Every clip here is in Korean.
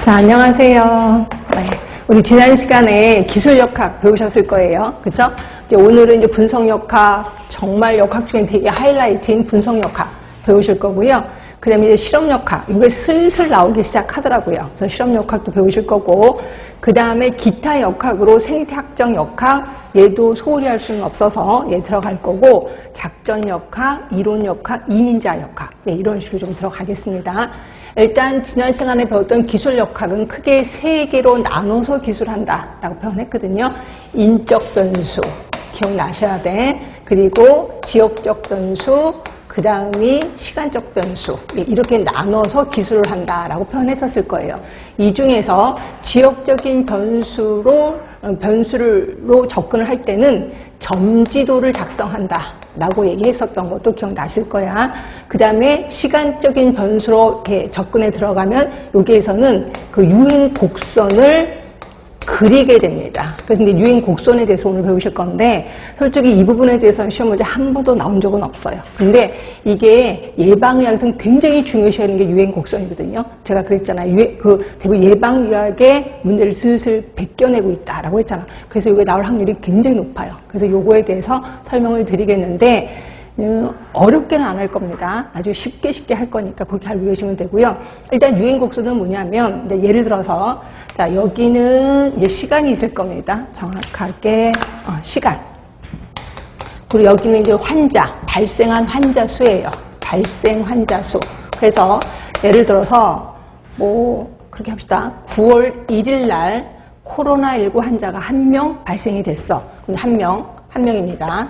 자, 안녕하세요. 네, 우리 지난 시간에 기술역학 배우셨을 거예요. 그쵸? 이제 오늘은 이제 분석역학, 정말 역학 중에 되게 하이라이트인 분석역학 배우실 거고요. 그 다음에 이제 실험역학, 이게 슬슬 나오기 시작하더라고요. 그래서 실험역학도 배우실 거고, 그 다음에 기타 역학으로 생태학적 역학, 얘도 소홀히 할 수는 없어서 얘 들어갈 거고, 작전역학, 이론역학, 이민자역학, 네, 이런 식으로 좀 들어가겠습니다. 일단 지난 시간에 배웠던 기술역학은 크게 세 개로 나눠서 기술한다 라고 표현했거든요. 인적 변수, 기억나셔야 돼. 그리고 지역적 변수, 그 다음이 시간적 변수, 이렇게 나눠서 기술을 한다라고 표현했었을 거예요. 이 중에서 지역적인 변수로 접근을 할 때는 점지도를 작성한다라고 얘기했었던 것도 기억나실 거야. 그 다음에 시간적인 변수로 이렇게 접근에 들어가면 여기에서는 그 유행 곡선을 그리게 됩니다. 그래서 이제 유행 곡선에 대해서 오늘 배우실 건데, 솔직히 이 부분에 대해서는 시험 문제 한 번도 나온 적은 없어요. 근데 이게 예방의학에서는 굉장히 중요시하는 게 유행 곡선이거든요. 제가 그랬잖아요. 대부분 예방의학의 문제를 슬슬 베껴내고 있다라고 했잖아. 그래서 이게 나올 확률이 굉장히 높아요. 그래서 요거에 대해서 설명을 드리겠는데, 어렵게는 안 할 겁니다. 아주 쉽게 할 거니까 그렇게 알고 계시면 되고요. 일단 유행 곡선은 뭐냐면, 이제 예를 들어서, 자, 여기는 이제 시간이 있을 겁니다. 정확하게, 시간. 그리고 여기는 이제 발생한 환자 수예요. 발생 환자 수. 그래서 예를 들어서, 그렇게 합시다. 9월 1일 날 코로나19 환자가 1명 발생이 됐어. 그럼 한 명입니다.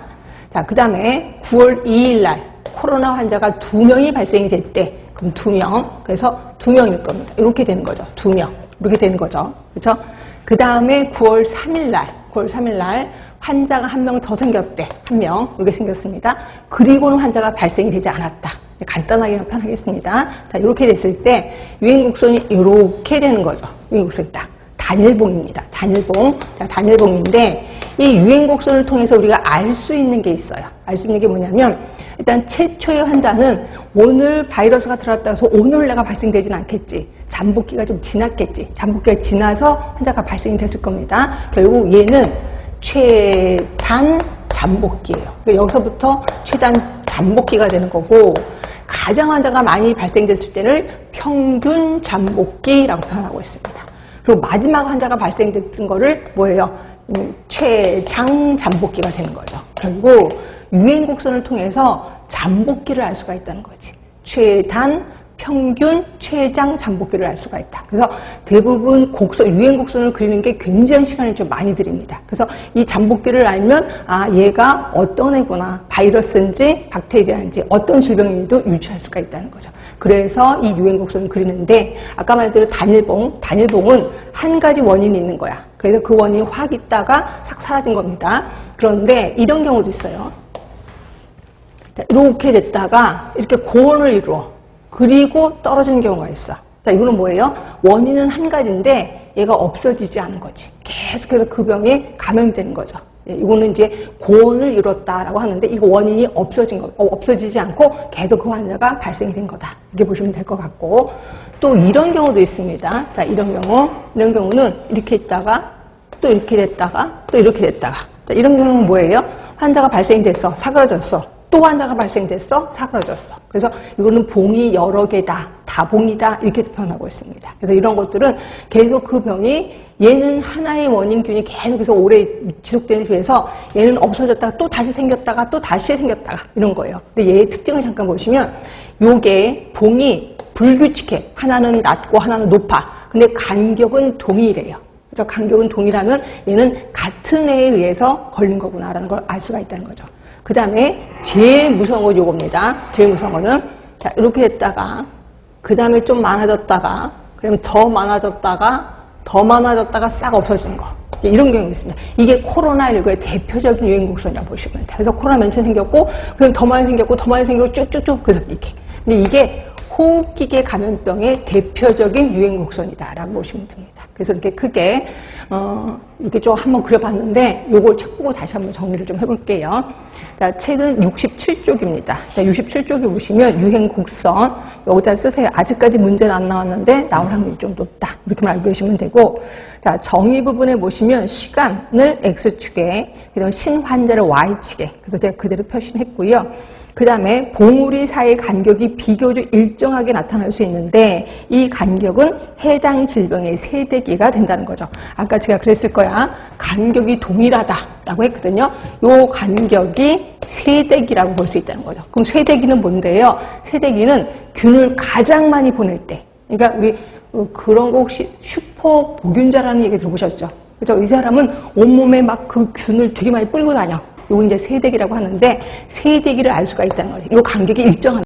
자, 그 다음에 9월 2일 날 코로나 환자가 2명이 발생이 됐대. 그럼 2명. 그래서 2명일 겁니다. 이렇게 되는 거죠. 2명. 이렇게 되는 거죠. 그렇죠? 그 다음에 9월 3일 날 환자가 1명 더 생겼대. 1명. 이렇게 생겼습니다. 그리고는 환자가 발생이 되지 않았다. 간단하게 표현하겠습니다. 자, 이렇게 됐을 때 유행곡선이 이렇게 되는 거죠. 유행곡선이 딱. 단일봉입니다. 단일봉. 자, 단일봉인데 이 유행곡선을 통해서 우리가 알 수 있는 게 있어요. 알 수 있는 게 뭐냐면 일단 최초의 환자는 오늘 바이러스가 들어왔다 해서 오늘 내가 발생되진 않겠지. 잠복기가 좀 지났겠지. 잠복기가 지나서 환자가 발생이 됐을 겁니다. 결국 얘는 최단 잠복기예요. 그러니까 여기서부터 최단 잠복기가 되는 거고, 가장 환자가 많이 발생됐을 때를 평균 잠복기라고 표현하고 있습니다. 그리고 마지막 환자가 발생됐던 거를 뭐예요? 최장 잠복기가 되는 거죠. 결국 유행곡선을 통해서 잠복기를 알 수가 있다는 거지. 최단, 평균, 최장 잠복기를 알 수가 있다. 그래서 대부분 유행곡선을 그리는 게 굉장히 시간이 좀 많이 들입니다. 그래서 이 잠복기를 알면 얘가 어떤 애구나, 바이러스인지 박테리아인지 어떤 질병인지도 유추할 수가 있다는 거죠. 그래서 이 유행곡선을 그리는데, 아까 말했대로 단일봉은 한 가지 원인이 있는 거야. 그래서 그 원인이 확 있다가 싹 사라진 겁니다. 그런데 이런 경우도 있어요. 자, 이렇게 됐다가 이렇게 고온을 이루어. 그리고 떨어지는 경우가 있어. 자, 이거는 뭐예요? 원인은 한 가지인데 얘가 없어지지 않은 거지. 계속해서 그 병이 감염이 되는 거죠. 이거는 이제 고온을 이뤘다라고 하는데, 이거 원인이 없어지지 않고 계속 그 환자가 발생이 된 거다. 이렇게 보시면 될 것 같고, 또 이런 경우도 있습니다. 자, 이런 경우는 이렇게 있다가 또 이렇게 됐다가 또 이렇게 됐다가. 자, 이런 경우는 뭐예요? 환자가 발생이 됐어. 사그러졌어. 또 환자가 발생됐어. 사그러졌어. 그래서 이거는 봉이 여러 개다. 다봉이다. 이렇게 표현하고 있습니다. 그래서 이런 것들은 계속 그 병이, 얘는 하나의 원인균이 계속해서 오래 지속되는 비해서 얘는 없어졌다가 또 다시 생겼다가 또 다시 생겼다가 이런 거예요. 근데 얘의 특징을 잠깐 보시면 요게 봉이 불규칙해. 하나는 낮고 하나는 높아. 근데 간격은 동일해요. 그래서 간격은 동일하면 얘는 같은 애에 의해서 걸린 거구나라는 걸 알 수가 있다는 거죠. 그 다음에 제일 무서운 건 요겁니다. 제일 무서운 거는, 자, 이렇게 했다가, 그 다음에 좀 많아졌다가, 그다음에 더 많아졌다가 싹 없어지는 거. 이런 경우가 있습니다. 이게 코로나19의 대표적인 유행곡선이라고 보시면 돼요. 그래서 코로나 맨 처음 생겼고, 그다음에 더 많이 생겼고, 쭉쭉쭉. 그래서 이렇게. 근데 이게 호흡기계 감염병의 대표적인 유행 곡선이다라고 보시면 됩니다. 그래서 이렇게 크게 이렇게 좀 한번 그려봤는데 요걸 책 보고 다시 한번 정리를 좀 해볼게요. 자, 책은 67쪽입니다. 자, 67쪽에 보시면 유행 곡선 여기다 쓰세요. 아직까지 문제는 안 나왔는데 나올 확률이 좀 높다. 이렇게만 알고 계시면 되고, 자, 정의 부분에 보시면 시간을 X축에, 그다음에 신환자를 Y축에, 그래서 제가 그대로 표시를 했고요. 그 다음에 봉우리 사이 간격이 비교적 일정하게 나타날 수 있는데 이 간격은 해당 질병의 세대기가 된다는 거죠. 아까 제가 그랬을 거야. 간격이 동일하다라고 했거든요. 요 간격이 세대기라고 볼 수 있다는 거죠. 그럼 세대기는 뭔데요? 세대기는 균을 가장 많이 보낼 때. 그러니까 우리 그런 거 혹시 슈퍼 보균자라는 얘기 들어보셨죠? 그렇죠? 이 사람은 온몸에 막 그 균을 되게 많이 뿌리고 다녀. 요건 이제 세대기라고 하는데 세대기를 알 수가 있다는 거죠. 요 간격이 일정합니다.